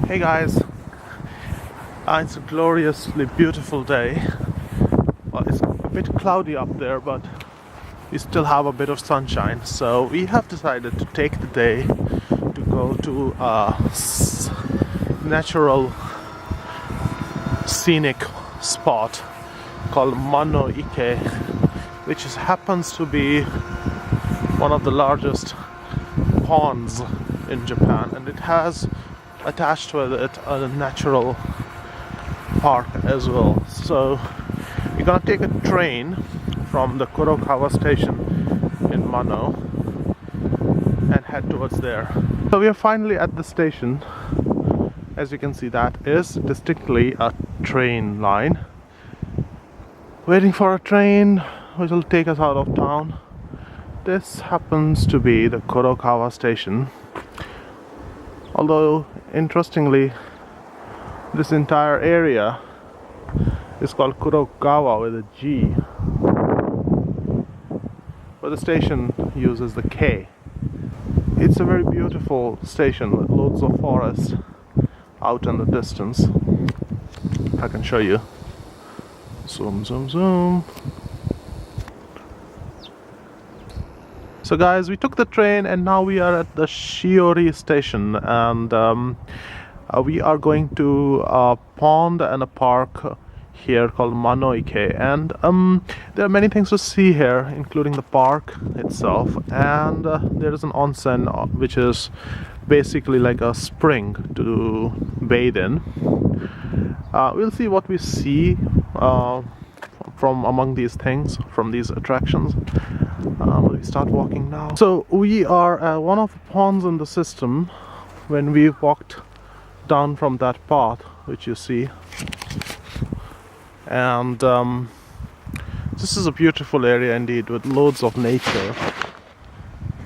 Hey guys, it's a gloriously beautiful day. Well, it's a bit cloudy up there, but we still have a bit of sunshine. So we have decided to take the day to go to a natural scenic spot called Manno-ike, which happens to be one of the largest ponds in Japan, and it has attached with it a natural park as well. So we're gonna take a train from the Kurokawa station in Manno and head towards there. So we are finally at the station. As you can see, that is distinctly a train line. Waiting for a train which will take us out of town. This happens to be the Kurokawa station. Although, interestingly, this entire area is called Kurokawa with a G, but the station uses the K. It's a very beautiful station with loads of forest out in the distance. I can show you. Zoom, zoom, zoom. So guys, we took the train and now we are at the Shiori station, and we are going to a pond and a park here called Manno-ike, and there are many things to see here, including the park itself, and there is an onsen which is basically like a spring to bathe in. We'll see what we see from among these things, from these attractions. We start walking now. So we are at one of the ponds in the system when we walked down from that path which you see, and this is a beautiful area indeed, with loads of nature,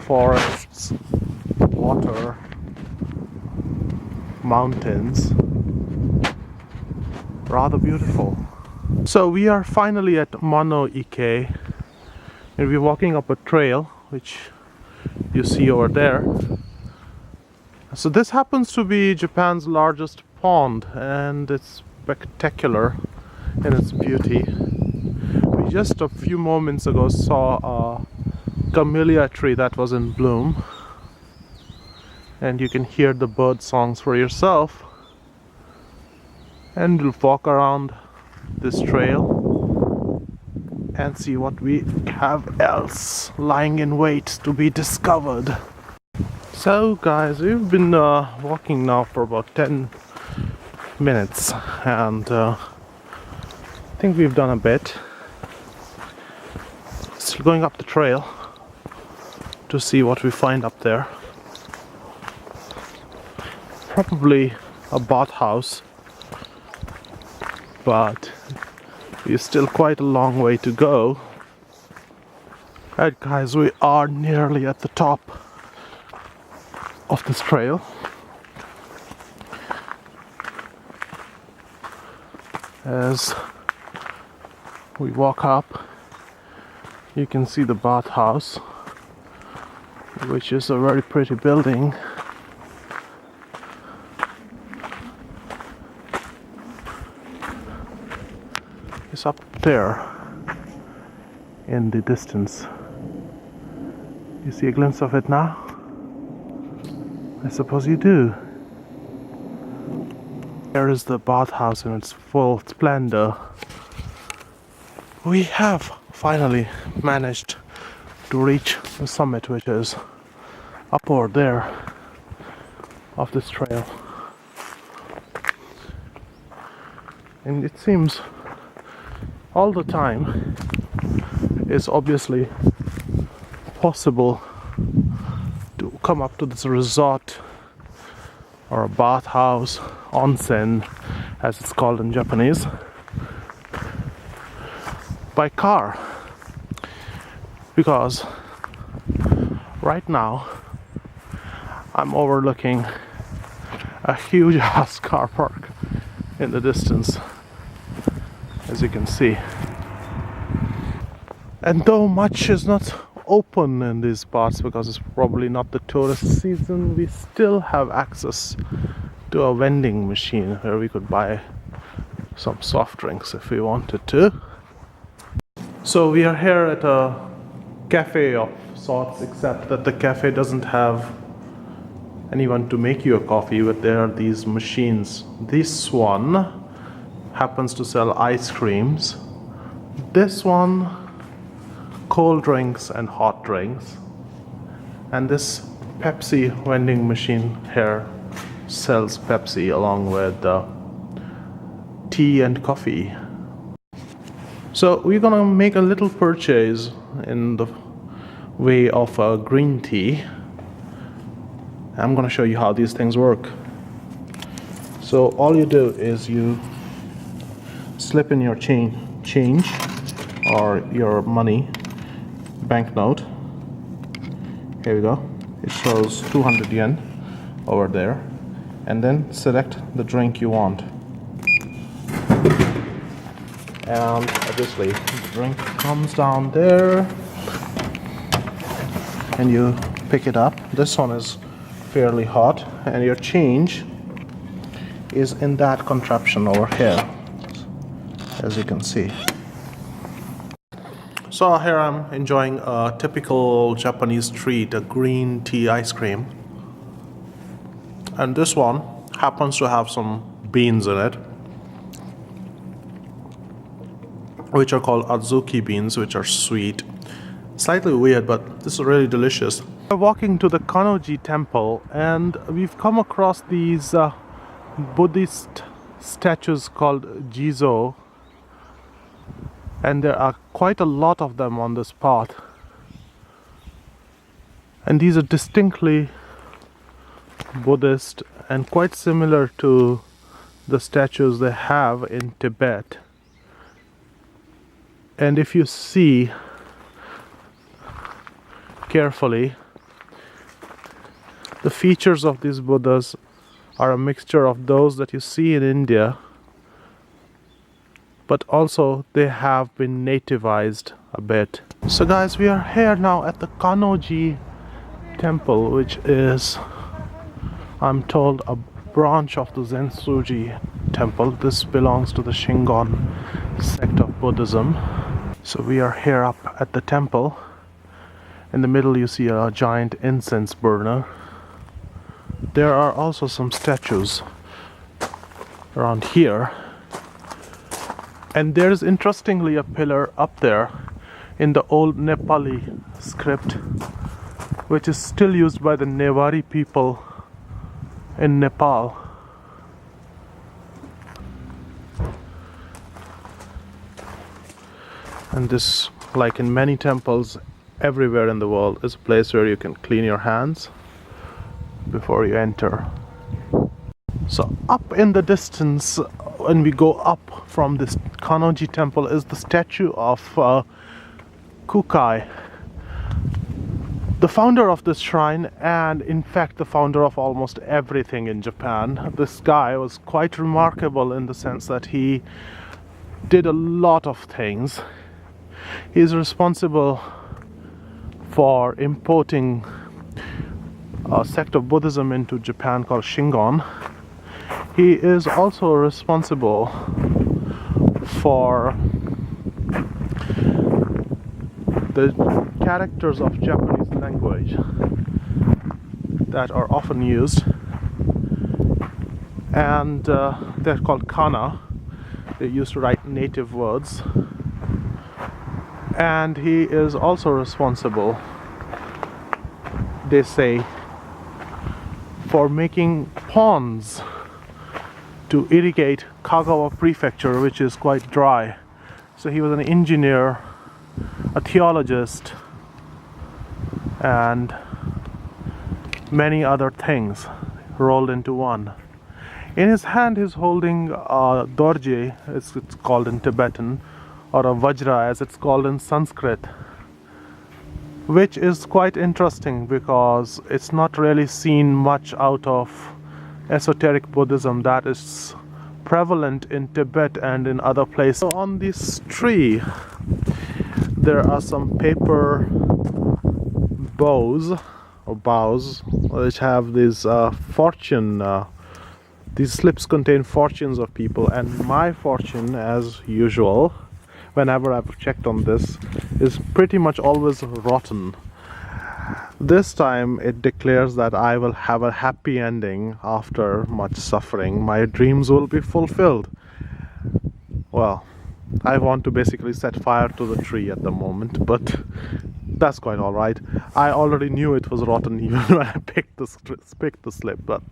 forests, water, mountains. Rather beautiful. So we are finally at Manno-ike, and we're walking up a trail which you see over there. So this happens to be Japan's largest pond, and it's spectacular in its beauty. We just a few moments ago saw a camellia tree that was in bloom, and you can hear the bird songs for yourself. And we'll walk around this trail and see what we have else lying in wait to be discovered. So guys, we've been walking now for about 10 minutes, and I think we've done a bit. Still going up the trail to see what we find up there. Probably a bathhouse, but it's still quite a long way to go. Right guys, we are nearly at the top of this trail. As we walk up, you can see the bathhouse, which is a very pretty building. It's up there in the distance. You see a glimpse of it now? I suppose you do. There is the bathhouse in its full splendor. We have finally managed to reach the summit, which is up over there of this trail. And it seems all the time it's obviously possible to come up to this resort or a bathhouse, onsen as it's called in Japanese, by car, because right now I'm overlooking a huge ass car park in the distance, as you can see. And though much is not open in these parts because it's probably not the tourist season, we still have access to a vending machine where we could buy some soft drinks if we wanted to. So we are here at a cafe of sorts, except that the cafe doesn't have anyone to make you a coffee, but there are these machines. This one happens to sell ice creams. This one, cold drinks and hot drinks. And this Pepsi vending machine here sells Pepsi along with tea and coffee. So we're gonna make a little purchase in the way of green tea. I'm gonna show you how these things work. So all you do is you slip in your change or your money, banknote. Here we go. It shows 200 yen over there, and then select the drink you want. And obviously the drink comes down there and you pick it up. This one is fairly hot, and your change is in that contraption over here, as you can see. So here I'm enjoying a typical Japanese treat, a green tea ice cream. And this one happens to have some beans in it, which are called azuki beans, which are sweet. Slightly weird, but this is really delicious. We're walking to the Kanji Temple, and we've come across these Buddhist statues called Jizo, and there are quite a lot of them on this path. And these are distinctly Buddhist and quite similar to the statues they have in Tibet. And if you see carefully, the features of these Buddhas are a mixture of those that you see in India, but also they have been nativized a bit. So guys, we are here now at the Kanji Temple, which is, I'm told, a branch of the Zensuji Temple. This belongs to the Shingon sect of Buddhism. So we are here up at the temple. In the middle you see a giant incense burner. There are also some statues around here. And there's interestingly a pillar up there in the old Nepali script, which is still used by the Newari people in Nepal. And this, like in many temples everywhere in the world, is a place where you can clean your hands before you enter. So up in the distance, when we go up from this Kanji Temple, is the statue of Kukai, the founder of this shrine, and in fact the founder of almost everything in Japan. This guy was quite remarkable in the sense that he did a lot of things. He is responsible for importing a sect of Buddhism into Japan called Shingon. He is also responsible for the characters of Japanese language that are often used, and they're called kana. They used to write native words. And he is also responsible, they say, for making ponds to irrigate Kagawa prefecture, which is quite dry. So he was an engineer, a theologist, and many other things rolled into one. In his hand he's holding a dorje, it's called in Tibetan, or a vajra as it's called in Sanskrit, which is quite interesting because it's not really seen much out of esoteric Buddhism that is prevalent in Tibet and in other places. So on this tree there are some paper bows which have these fortune These slips contain fortunes of people, and my fortune, as usual, whenever I've checked on this, is pretty much always rotten. This time it declares that I will have a happy ending after much suffering. My dreams will be fulfilled. Well, I want to basically set fire to the tree at the moment, but that's quite alright. I already knew it was rotten even when I picked the slip, but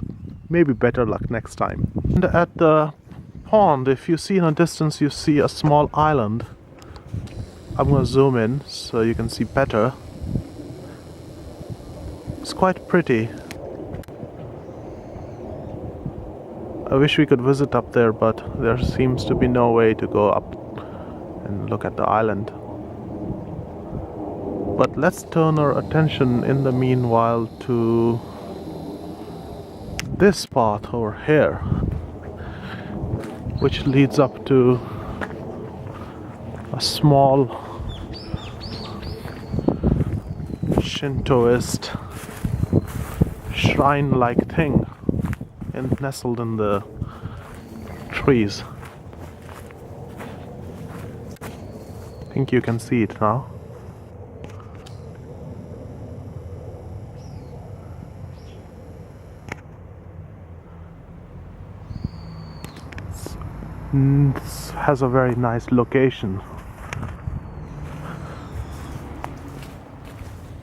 maybe better luck next time. And at the pond, if you see in a distance, you see a small island. I'm gonna zoom in so you can see better. It's quite pretty. I wish we could visit up there, but there seems to be no way to go up and look at the island. But let's turn our attention in the meanwhile to this path over here, which leads up to a small Shintoist shrine-like thing nestled in the trees. I think you can see it now. This has a very nice location.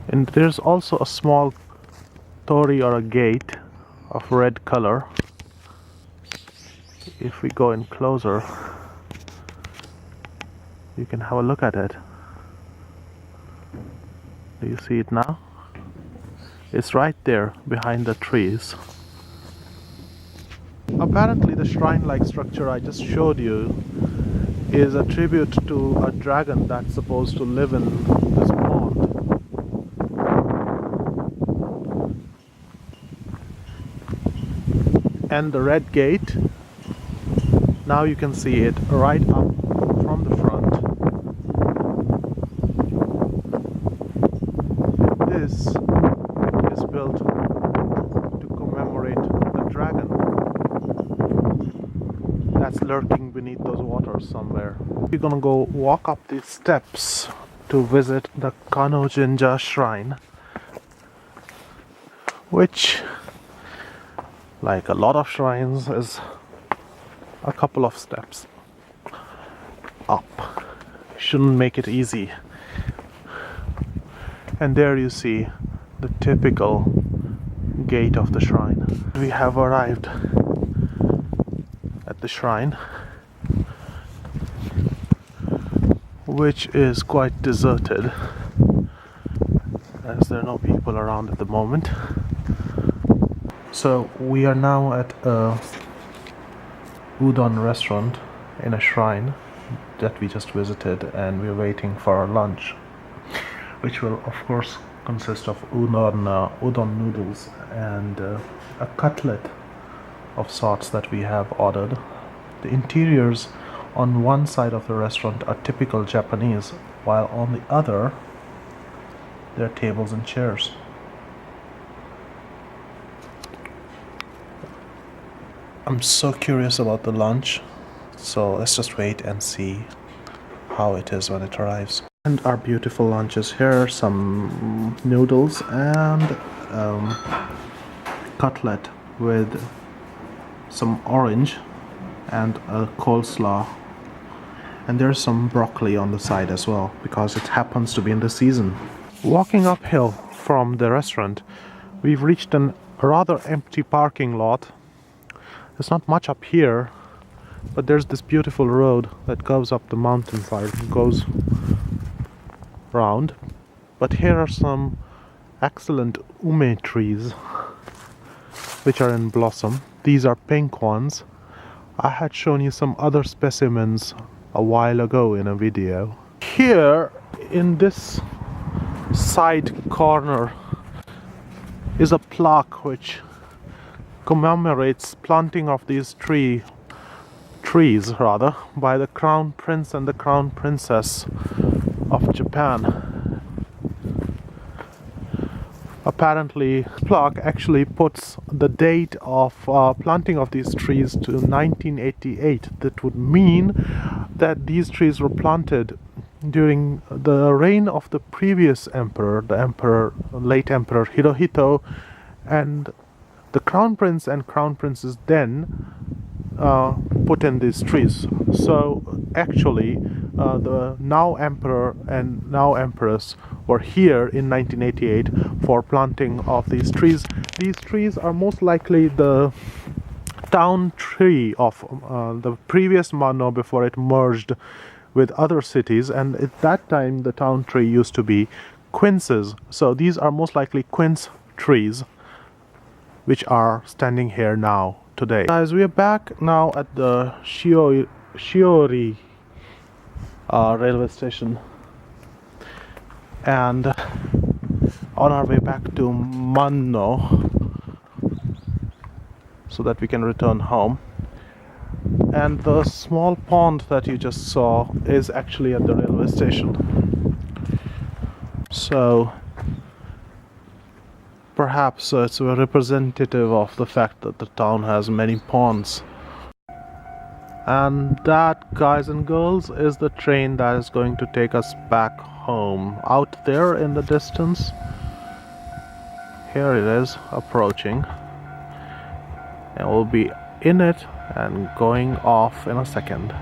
And there's also a small torii or a gate of red color. If we go in closer, you can have a look at it. Do you see it now? It's right there behind the trees. Apparently the shrine-like structure I just showed you is a tribute to a dragon that's supposed to live in this pond. And the red gate, now you can see it right up from the front. This is built to commemorate the dragon that's lurking beneath those waters somewhere. We're gonna go walk up these steps to visit the Kanji Shrine, which, like a lot of shrines, is a couple of steps up. Shouldn't make it easy. And there you see the typical gate of the shrine. We have arrived at the shrine, which is quite deserted as there are no people around at the moment. So we are now at a udon restaurant in a shrine that we just visited, and we're waiting for our lunch, which will of course consist of udon noodles and a cutlet of sorts that we have ordered. The interiors on one side of the restaurant are typical Japanese, while on the other there are tables and chairs. I'm so curious about the lunch, so let's just wait and see how it is when it arrives. And our beautiful lunch is here: some noodles and cutlet with some orange and a coleslaw, and there's some broccoli on the side as well because it happens to be in the season. Walking uphill from the restaurant, we've reached a rather empty parking lot. There's not much up here, but there's this beautiful road that goes up the mountainside and goes round. But here are some excellent ume trees which are in blossom. These are pink ones. I had shown you some other specimens a while ago in a video. Here in this side corner is a plaque which commemorates planting of these trees by the Crown Prince and the Crown Princess of Japan. Apparently, plaque actually puts the date of planting of these trees to 1988. That would mean that these trees were planted during the reign of the previous emperor, late emperor Hirohito, and the crown prince and crown princess then put in these trees. So actually, the now emperor and now empress were here in 1988 for planting of these trees. These trees are most likely the town tree of the previous Manno before it merged with other cities, and at that time the town tree used to be quinces. So these are most likely quince trees which are standing here now today. Guys, we are back now at the Shiori railway station, and on our way back to Manno so that we can return home. And the small pond that you just saw is actually at the railway station. So perhaps it's a representative of the fact that the town has many ponds. And that, guys and girls, is the train that is going to take us back home. Out there in the distance, here it is approaching, and we'll be in it and going off in a second.